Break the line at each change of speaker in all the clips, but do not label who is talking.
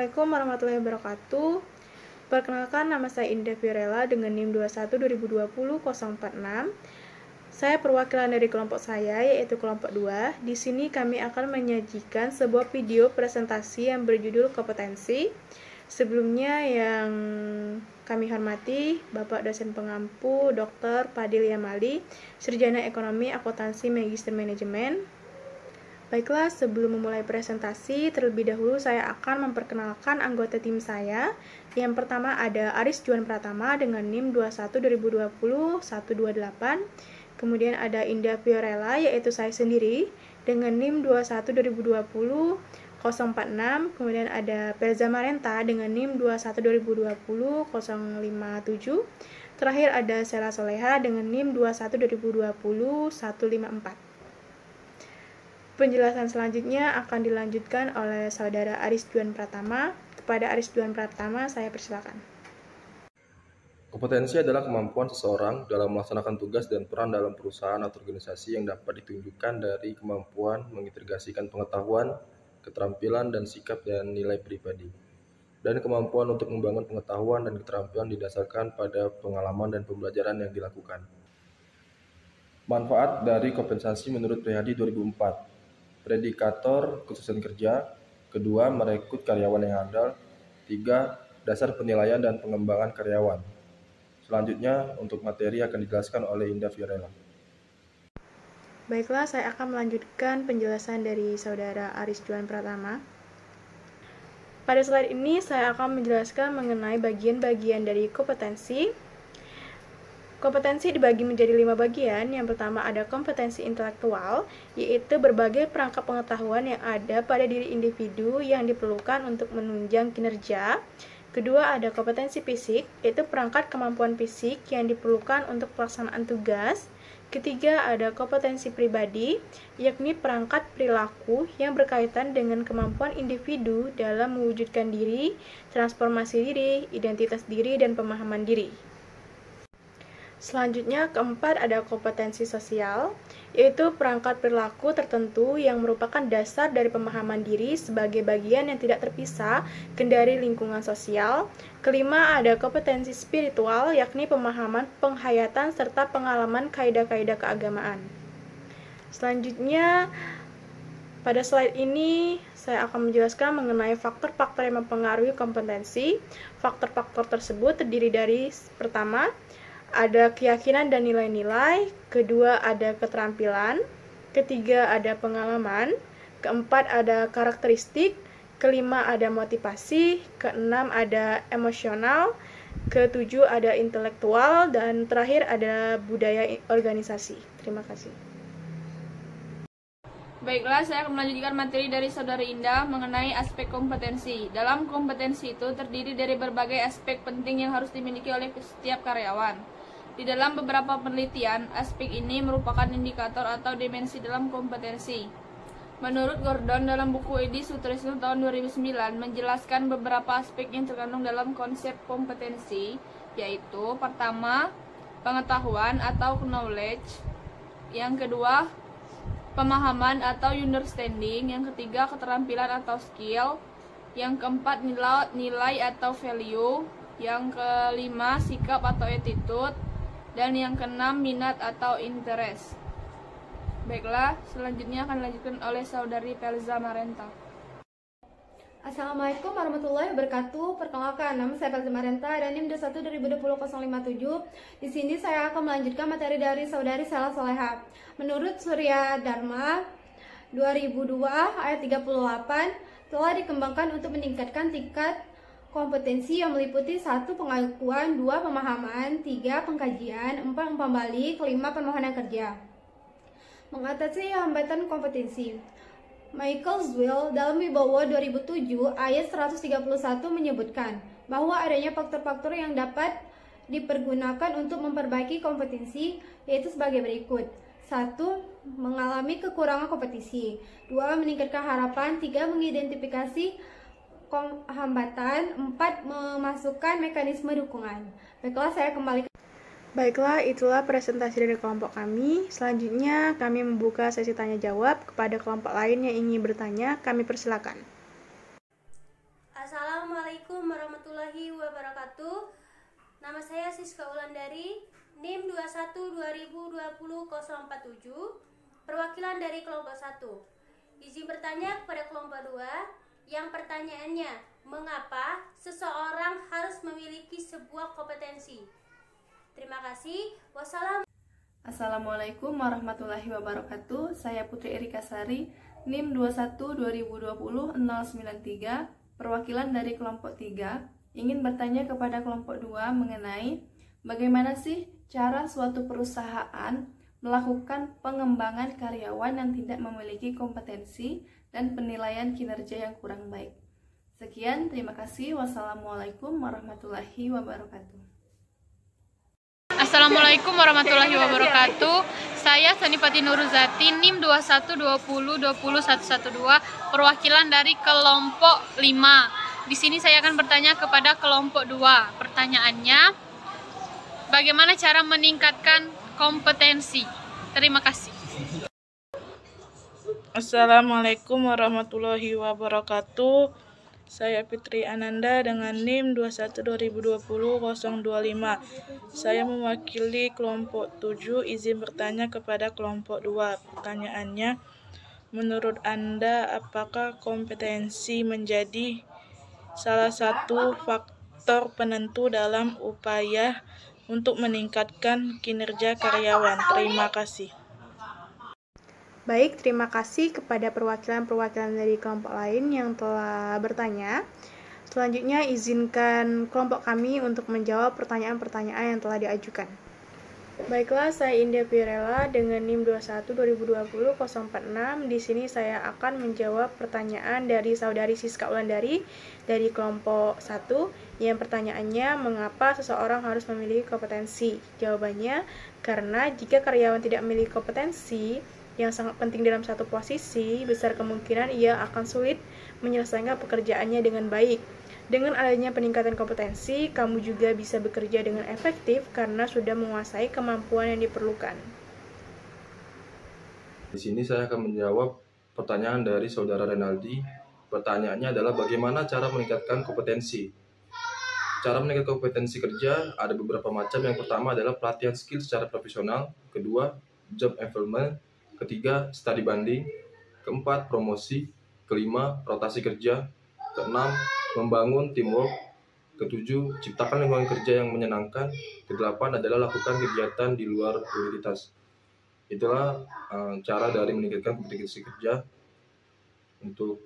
Assalamualaikum warahmatullahi wabarakatuh. Perkenalkan, nama saya Indah Fiorella dengan NIM 21-2020-046. Saya perwakilan dari kelompok saya, yaitu kelompok 2. Di sini kami akan menyajikan sebuah video presentasi yang berjudul kompetensi. Sebelumnya yang kami hormati Bapak dosen pengampu Dr. Fadil Yamali, Sarjana Ekonomi Akuntansi Magister Manajemen. Baiklah, sebelum memulai presentasi, terlebih dahulu saya akan memperkenalkan anggota tim saya. Yang pertama ada Aris Juan Pratama dengan NIM 21-2020-128. Kemudian ada Indah Fiorella, yaitu saya sendiri, dengan NIM 21-2020-046. Kemudian ada Pelza Marenta dengan NIM 21-2020-057. Terakhir ada Sela Soleha dengan NIM 21-2020-154. Penjelasan selanjutnya akan dilanjutkan oleh Saudara Aris Juan Pratama. Kepada Aris Juan Pratama, saya persilakan.
Kompetensi adalah kemampuan seseorang dalam melaksanakan tugas dan peran dalam perusahaan atau organisasi yang dapat ditunjukkan dari kemampuan mengintegrasikan pengetahuan, keterampilan, dan sikap dan nilai pribadi, dan kemampuan untuk membangun pengetahuan dan keterampilan didasarkan pada pengalaman dan pembelajaran yang dilakukan. Manfaat dari kompetensi menurut Prihadi 2004. Predikator kesuksesan kerja. Kedua, merekrut karyawan yang andal. 3, dasar penilaian dan pengembangan karyawan. Selanjutnya, untuk materi akan dijelaskan oleh Indah Fiorella.
Baiklah, saya akan melanjutkan penjelasan dari Saudara Aris Juan Pratama. Pada slide ini, saya akan menjelaskan mengenai bagian-bagian dari kompetensi. Kompetensi dibagi menjadi 5 bagian. Yang pertama ada kompetensi intelektual, yaitu berbagai perangkat pengetahuan yang ada pada diri individu yang diperlukan untuk menunjang kinerja. Kedua ada kompetensi fisik, yaitu perangkat kemampuan fisik yang diperlukan untuk pelaksanaan tugas. Ketiga ada kompetensi pribadi, yakni perangkat perilaku yang berkaitan dengan kemampuan individu dalam mewujudkan diri, transformasi diri, identitas diri, dan pemahaman diri. Selanjutnya, keempat ada kompetensi sosial, yaitu perangkat perilaku tertentu yang merupakan dasar dari pemahaman diri sebagai bagian yang tidak terpisah dari lingkungan sosial. Kelima ada kompetensi spiritual, yakni pemahaman, penghayatan, serta pengalaman kaidah-kaidah keagamaan. Selanjutnya, pada slide ini saya akan menjelaskan mengenai faktor-faktor yang mempengaruhi kompetensi. Faktor-faktor tersebut terdiri dari pertama, ada keyakinan dan nilai-nilai, kedua ada keterampilan, ketiga ada pengalaman, keempat ada karakteristik, kelima ada motivasi, keenam ada emosional, ketujuh ada intelektual, dan terakhir ada budaya organisasi. Terima kasih.
Baiklah, saya akan melanjutkan materi dari Saudari Indah mengenai aspek kompetensi. Dalam kompetensi itu terdiri dari berbagai aspek penting yang harus dimiliki oleh setiap karyawan. Di dalam beberapa penelitian, aspek ini merupakan indikator atau dimensi dalam kompetensi. Menurut Gordon dalam buku Edi Sutrisno tahun 2009 menjelaskan beberapa aspek yang terkandung dalam konsep kompetensi, yaitu pertama, pengetahuan atau knowledge, yang kedua, pemahaman atau understanding, yang ketiga, keterampilan atau skill, yang keempat, nilai atau value, yang kelima, sikap atau attitude, dan yang keenam, minat atau interest. Baiklah, selanjutnya akan dilanjutkan oleh Saudari Pelza Marenta.
Assalamualaikum warahmatullahi wabarakatuh. Perkenalkan, nama saya Pelza Marenta dan NIM 21-2020-057. Di sini saya akan melanjutkan materi dari Saudari Sela Soleha. Menurut Surya Dharma 2002 ayat 38 telah dikembangkan untuk meningkatkan tingkat kompetensi yang meliputi 1. Pengakuan, 2. Pemahaman, 3. Pengkajian, 4. Umpan balik, 5. Permohonan kerja. Mengatasi hambatan kompetensi. Michael Zwell dalam Wibowo 2007 ayat 131 menyebutkan bahwa adanya faktor-faktor yang dapat dipergunakan untuk memperbaiki kompetensi, yaitu sebagai berikut. 1. Mengalami kekurangan kompetisi. 2. Meningkatkan harapan. 3. Mengidentifikasi hambatan. 4. Memasukkan mekanisme dukungan. Baiklah, saya kembali.
Baiklah, itulah presentasi dari kelompok kami. Selanjutnya, kami membuka sesi tanya jawab kepada kelompok lain yang ingin bertanya. Kami persilakan.
Assalamualaikum Assalamualaikum warahmatullahi wabarakatuh. Nama saya Siska Wulandari, NIM 21-2020-047, perwakilan dari kelompok 1. Izin bertanya kepada kelompok 2, yang pertanyaannya, mengapa seseorang harus memiliki sebuah kompetensi? Terima kasih.
Assalamualaikum warahmatullahi wabarakatuh. Saya Putri Erika Sari, NIM 21-2020-093, perwakilan dari kelompok 3, ingin bertanya kepada kelompok 2 mengenai bagaimana sih cara suatu perusahaan melakukan pengembangan karyawan yang tidak memiliki kompetensi dan penilaian kinerja yang kurang baik. Sekian, terima kasih. Wassalamualaikum warahmatullahi wabarakatuh.
Assalamualaikum warahmatullahi wabarakatuh. Saya Sanipati Nuruzati, NIM 21-20-20-112, perwakilan dari kelompok 5. Di sini saya akan bertanya kepada kelompok 2. Pertanyaannya, bagaimana cara meningkatkan kompetensi? Terima kasih.
Assalamualaikum warahmatullahi wabarakatuh. Saya Fitri Ananda dengan NIM 21-2020-025. Saya mewakili kelompok 7, izin bertanya kepada kelompok 2. Pertanyaannya, menurut Anda apakah kompetensi menjadi salah satu faktor penentu dalam upaya untuk meningkatkan kinerja karyawan? Terima kasih.
Baik, terima kasih kepada perwakilan-perwakilan dari kelompok lain yang telah bertanya. Selanjutnya, izinkan kelompok kami untuk menjawab pertanyaan-pertanyaan yang telah diajukan. Baiklah, saya Indah Pirela dengan NIM 21-2020-046. Di sini saya akan menjawab pertanyaan dari saudari Siska Wulandari dari kelompok 1. Yang pertanyaannya, mengapa seseorang harus memiliki kompetensi? Jawabannya, karena jika karyawan tidak memiliki kompetensi yang sangat penting dalam satu posisi, besar kemungkinan ia akan sulit menyelesaikan pekerjaannya dengan baik. Dengan adanya peningkatan kompetensi, kamu juga bisa bekerja dengan efektif karena sudah menguasai kemampuan yang diperlukan.
Di sini saya akan menjawab pertanyaan dari saudara Renaldi. Pertanyaannya adalah bagaimana cara meningkatkan kompetensi? Cara meningkatkan kompetensi kerja ada beberapa macam. Yang pertama adalah pelatihan skill secara profesional. Kedua, job environment. Ketiga, studi banding. Keempat, promosi. Kelima, rotasi kerja. Keenam, membangun teamwork. Ketujuh, ciptakan lingkungan kerja yang menyenangkan. Kedelapan adalah lakukan kegiatan di luar prioritas. Itulah cara dari meningkatkan kompetensi kerja. Itulah.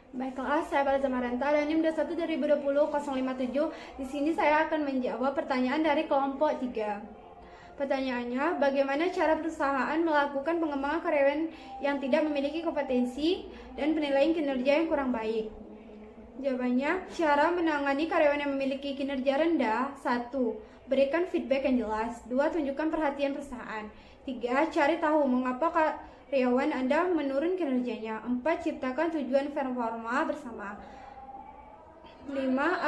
Baiklah, saya Pada Zamarenta dan NIM 21-2020-057. Di sini saya akan menjawab pertanyaan dari kelompok 3. Pertanyaannya, bagaimana cara perusahaan melakukan pengembangan karyawan yang tidak memiliki kompetensi dan penilaian kinerja yang kurang baik? Jawabannya, cara menangani karyawan yang memiliki kinerja rendah. 1. Berikan feedback yang jelas. 2. Tunjukkan perhatian perusahaan. 3. Cari tahu mengapa karyawan Anda menurun kinerjanya. 4. Ciptakan tujuan performa bersama. 5.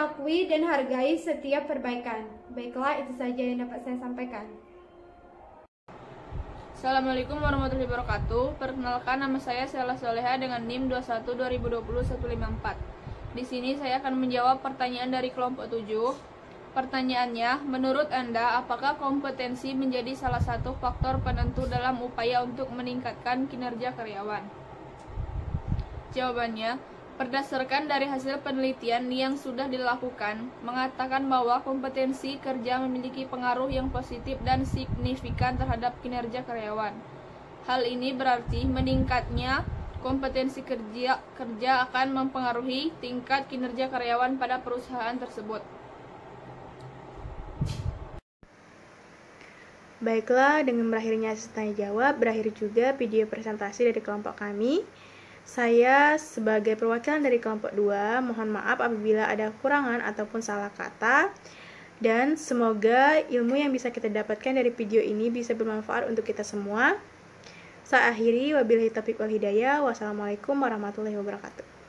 Akui dan hargai setiap perbaikan. Baiklah, itu saja yang dapat saya sampaikan.
Assalamualaikum warahmatullahi wabarakatuh. Perkenalkan, nama saya Sela Soleha dengan NIM 21-2020-154. Di sini saya akan menjawab pertanyaan dari kelompok 7. Pertanyaannya, menurut Anda, apakah kompetensi menjadi salah satu faktor penentu dalam upaya untuk meningkatkan kinerja karyawan? Jawabannya, berdasarkan dari hasil penelitian yang sudah dilakukan, mengatakan bahwa kompetensi kerja memiliki pengaruh yang positif dan signifikan terhadap kinerja karyawan. Hal ini berarti meningkatnya kompetensi kerja akan mempengaruhi tingkat kinerja karyawan pada perusahaan tersebut.
Baiklah, dengan berakhirnya sesi tanya jawab, berakhir juga video presentasi dari kelompok kami. Saya sebagai perwakilan dari kelompok 2, mohon maaf apabila ada kekurangan ataupun salah kata. Dan semoga ilmu yang bisa kita dapatkan dari video ini bisa bermanfaat untuk kita semua. Saya akhiri, wabillahi taufiq wal hidayah. Wassalamualaikum warahmatullahi wabarakatuh.